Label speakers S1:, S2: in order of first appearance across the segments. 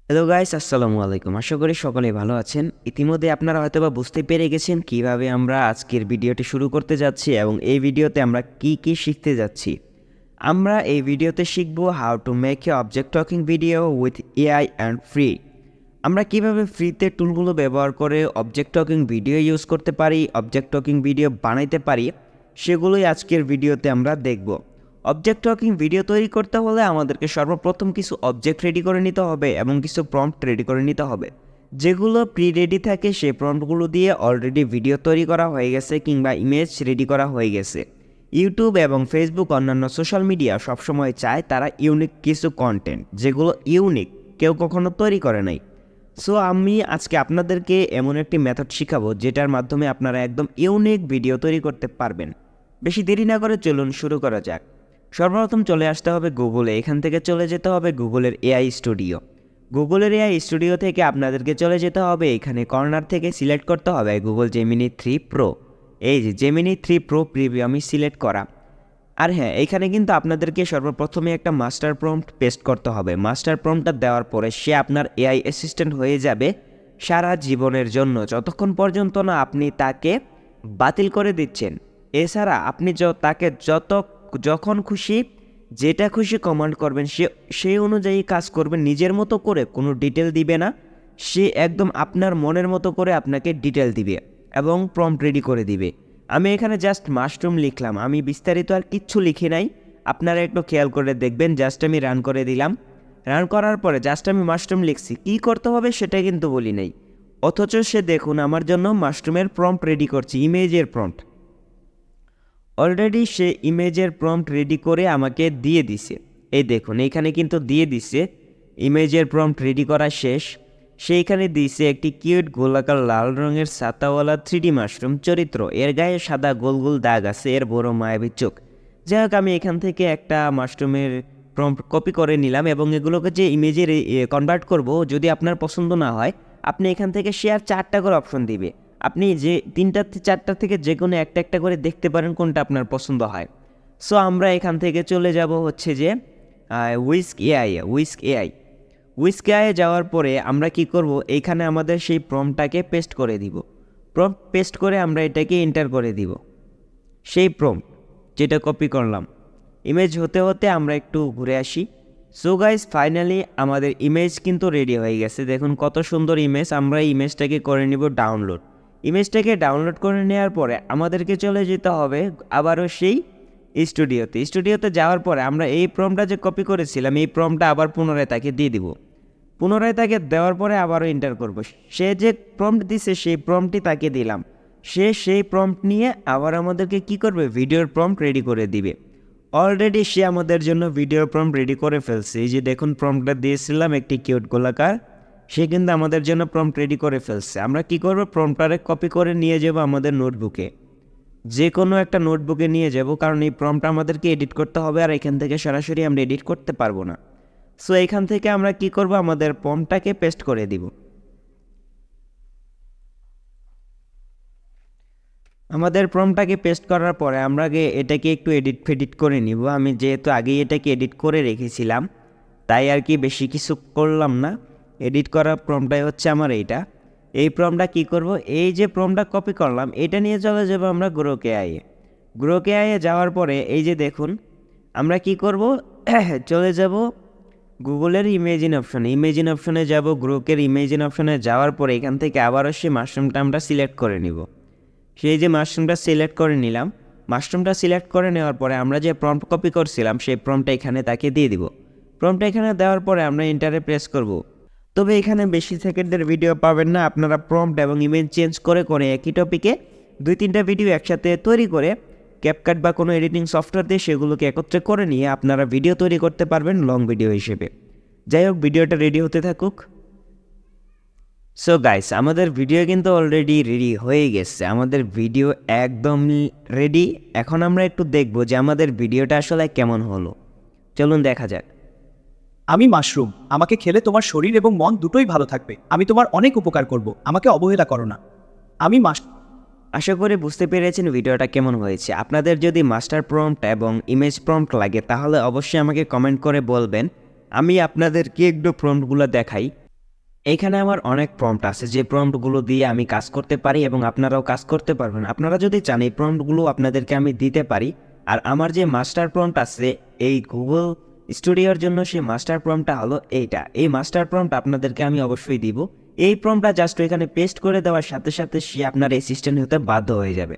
S1: Hello guys, আসসালামু আলাইকুম। আশা করি সকলেই ভালো আছেন। ইতিমধ্যে আপনারা হয়তোবা বুঝতে পেরে গেছেন কিভাবে আমরা আজকের ভিডিওটি শুরু করতে যাচ্ছি এবং এই ভিডিওতে আমরা কি শিখতে যাচ্ছি। আমরা এই ভিডিওতে শিখব how to make a object talking video with AI and free. আমরা কিভাবে ফ্রিতে টুলগুলো ব্যবহার করে অবজেক্ট টকিং ভিডিও ইউজ করতে পারি, অবজেক্ট টকিং ভিডিও বানাইতে পারি, সেগুলোই আজকের ভিডিওতে আমরা দেখব। অবজেক্ট টকিং ভিডিও তৈরি করতে হলে আমাদেরকে সর্বপ্রথম কিছু অবজেক্ট রেডি করে নিতে হবে এবং কিছু প্রম্পট রেডি করে নিতে হবে। যেগুলো প্রি রেডি থাকে সেই প্রম্পটগুলো দিয়ে অলরেডি ভিডিও তৈরি করা হয়ে গেছে কিংবা ইমেজ রেডি করা হয়ে গেছে। ইউটিউব এবং ফেসবুক অন্যান্য সোশ্যাল মিডিয়া সবসময় চায় তারা ইউনিক কিছু কন্টেন্ট, যেগুলো ইউনিক কেউ কখনো তৈরি করে নাই। সো আমি আজকে আপনাদেরকে এমন একটি মেথড শিখাবো যেটার মাধ্যমে আপনারা একদম ইউনিক ভিডিও তৈরি করতে পারবেন। বেশি দেরি না করে চলুন শুরু করা যাক। সর্বপ্রথম চলে আসতে হবে গুগলে। এখান থেকে চলে যেতে হবে গুগলের এআই স্টুডিও। গুগলের এআই স্টুডিও থেকে আপনাদেরকে চলে যেতে হবে, এখানে কর্নার থেকে সিলেক্ট করতে হবে গুগল জেমিনি 3 প্রো। এই যে জেমিনি 3 প্রো প্রিভিউ আমি সিলেক্ট করা। আর হ্যাঁ, এখানে কিন্তু আপনাদেরকে সর্বপ্রথমে একটা মাস্টার প্রম্পট পেস্ট করতে হবে। মাস্টার প্রম্পটটা দেওয়ার পরে সে আপনার এআই অ্যাসিস্ট্যান্ট হয়ে যাবে সারা জীবনের জন্য, যতক্ষণ পর্যন্ত না আপনি তাকে বাতিল করে দিচ্ছেন। এছাড়া আপনি তাকে যখন খুশি যেটা খুশি কমান্ড করবেন সেই অনুযায়ী কাজ করবেন, নিজের মতো করে কোনো ডিটেল দিবে না। সে একদম আপনার মনের মতো করে আপনাকে ডিটেল দিবে এবং প্রম্পট রেডি করে দিবে। আমি এখানে জাস্ট মাশরুম লিখলাম, আমি বিস্তারিত আর কিচ্ছু লিখি নাই। আপনারা একটু খেয়াল করে দেখবেন। জাস্ট আমি রান করে দিলাম। রান করার পরে জাস্ট আমি মাশরুম লিখছি, কী করতে হবে সেটা কিন্তু বলি নাই। অথচ সে দেখুন আমার জন্য মাশরুমের প্রম্পট রেডি করছে, ইমেজের প্রম্পট। অলরেডি সে ইমেজের প্রম্পট রেডি করে আমাকে দিয়ে দিছে। এই দেখুন এখানে কিন্তু দিয়ে দিছে ইমেজের প্রম্পট রেডি করা শেষ। সেইখানে দিয়েছে একটি কিউট গোলাকার লাল রঙের ছাতাওয়ালা 3D মাশরুম চরিত্র। এর গায়ে সাদা গোল গোল দাগ আছে, এর বড় মায়াবী চোখ। যাই হোক, আমি এখান থেকে একটা মাশরুমের প্রম্পট কপি করে নিলাম এবং এগুলোকে যে ইমেজে কনভার্ট করব, যদি আপনার পছন্দ না হয় আপনি এখান থেকে শেয়ার 4টা করে অপশন দিবে। আপনি যে 3টা 4টা থেকে যে কোনো একটা করে দেখতে পারেন কোনটা আপনার পছন্দ হয়। সো আমরা এখান থেকে চলে যাব হচ্ছে যে উইস্ক এআই যাওয়ার পরে আমরা কি করব, এইখানে আমাদের সেই প্রম্পটটাকে পেস্ট করে দিব। প্রম্পট পেস্ট করে আমরা এটাকে এন্টার করে দিব, সেই প্রম্পট যেটা কপি করলাম। ইমেজ হতে হতে আমরা একটু ঘুরে আসি। সো গাইস, ফাইনালি আমাদের ইমেজ কিন্তু রেডি হয়ে গেছে। দেখুন কত সুন্দর ইমেজ। আমরা ইমেজটাকে করে নিব ডাউনলোড। ইমেজটাকে ডাউনলোড করে নেওয়ার পরে আমাদেরকে চলে যেতে হবে আবারও সেই স্টুডিওতে যাওয়ার পরে আমরা এই প্রম্পটটা যে কপি করেছিলাম এই প্রম্পটটা আবার পুনরায় তাকে দিয়ে দিব। পুনরায় তাকে দেওয়ার পরে আবারও এন্টার করব। সে যে প্রম্পট দিছে সেই প্রম্পটই তাকে দিলাম। সে সেই প্রম্পট নিয়ে আবার আমাদেরকে কি করবে, ভিডিওর প্রম্পট রেডি করে দিবে। অলরেডি সে আমাদের জন্য ভিডিওর প্রম্পট রেডি করে ফেলছে। এই যে দেখুন প্রম্পটটা দিয়েছিলাম একটি কিউট গোলাকার, সে কিন্তু আমাদের জন্য প্রম্পট রেডি করে ফেলছে। আমরা কি করব, প্রম্পটটারে কপি করে নিয়ে যাব আমাদের নোটবুকে, যে কোনো একটা নোটবুকে নিয়ে যাব, কারণ এই প্রম্পটটা আমাদেরকে এডিট করতে হবে আর এখান থেকে সরাসরি আমরা এডিট করতে পারবো না। সো এখান থেকে আমরা কি করব, আমাদের প্রম্পটটাকে পেস্ট করে দিব। আমাদের প্রম্পটটাকে পেস্ট করার পরে আমরা এটাকে একটু এডিট করে নিব। আমি যেহেতু আগেই এটাকে এডিট করে রেখেছিলাম তাই আর কি বেশি কিছু করলাম না। এডিট করা প্রম্পটটাই হচ্ছে আমার এইটা। এই প্রম্পটটা কি করব, এই যে প্রম্পটটা কপি করলাম এটা নিয়ে চলে যাব আমরা গ্রোক এআইয়ে যাওয়ার পরে এই যে দেখুন আমরা কি করব, চলে যাব গুগলের ইমেজিন অপশনে যাব। গ্রোকের ইমেজিন অপশনে যাওয়ার পরে এখান থেকে আবারও সেই মাশরুমটা আমরা সিলেক্ট করে নিব। সেই যে মাশরুমটা সিলেক্ট করে নিলাম, মাশরুমটা সিলেক্ট করে নেওয়ার পরে আমরা যে প্রম্পট কপি করছিলাম সেই প্রম্পটটা এখানে তাকে দিয়ে দিব। প্রম্পটটা এখানে দেওয়ার পরে আমরা এন্টারে প্রেস করব। তবে এখানে বেশি সেকেন্ডের ভিডিও পাবেন না। আপনারা প্রম্পট এবং ইমেজ চেঞ্জ করে একই টপিকে 2-3টা ভিডিও একসাথে তৈরি করে ক্যাপকাট বা কোনো এডিটিং সফটওয়্যার দিয়ে সেগুলোকে একত্রে করে নিয়ে আপনারা ভিডিও তৈরি করতে পারবেন লং ভিডিও হিসেবে। যাই হোক, ভিডিওটা রেডি হতে থাকুক। সো গাইস, আমাদের ভিডিও কিন্তু অলরেডি রেডি হয়ে গেছে। আমাদের ভিডিও একদম রেডি। এখন আমরা একটু দেখব যে আমাদের ভিডিওটা আসলে কেমন হলো। চলুন দেখা যাক।
S2: আমি মাশরুম। আমাকে খেলে তোমার শরীর এবং মন দুটোই ভালো থাকবে। আমি তোমার অনেক উপকার করব। আমাকে অবহেলা করো না। আমি
S1: আশা করি বুঝতে পেরেছেন ভিডিওটা কেমন হয়েছে। আপনাদের যদি মাস্টার প্রম্পট এবং ইমেজ প্রম্পট লাগে তাহলে অবশ্যই আমাকে কমেন্ট করে বলবেন, আমি আপনাদেরকে একটু প্রম্পটগুলো দেখাই। এখানে আমার অনেক প্রম্পট আছে, যে প্রম্পটগুলো দিয়ে আমি কাজ করতে পারি এবং আপনারাও কাজ করতে পারবেন। আপনারা যদি চান এই প্রম্পটগুলো আপনাদেরকে আমি দিতে পারি। আর আমার যে মাস্টার প্রম্পট আছে এই গুগল স্টুডিওর জন্য, সেই মাস্টার প্রম্পটটা হলো এইটা। এই মাস্টার প্রম্পট আপনাদেরকে আমি অবশ্যই দিব। এই প্রম্পটটা জাস্ট এখানে পেস্ট করে দেওয়ার সাথে সাথে সে আপনার অ্যাসিস্ট্যান্ট হতে বাধ্য হয়ে যাবে।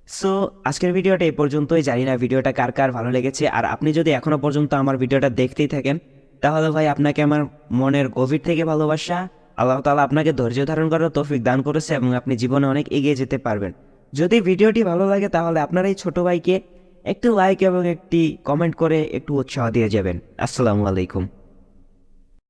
S1: সো আজকের ভিডিওটা এই পর্যন্তই। জানি না ভিডিওটা কার কার ভালো লেগেছে। আর আপনি যদি এখনও পর্যন্ত আমার ভিডিওটা দেখতেই থাকেন, তাহলে ভাই আপনাকে আমার মনের গভীর থেকে ভালোবাসা। আল্লাহ তাআলা আপনাকে ধৈর্য ধারণ করার তৌফিক দান করেছে এবং আপনি জীবনে অনেক এগিয়ে যেতে পারবেন। যদি ভিডিওটি ভালো লাগে তাহলে আপনার এই ছোটো ভাইকে একটু লাইক এবং একটি কমেন্ট করে একটু উৎসাহ দিয়ে যাবেন। আসসালামু আলাইকুম।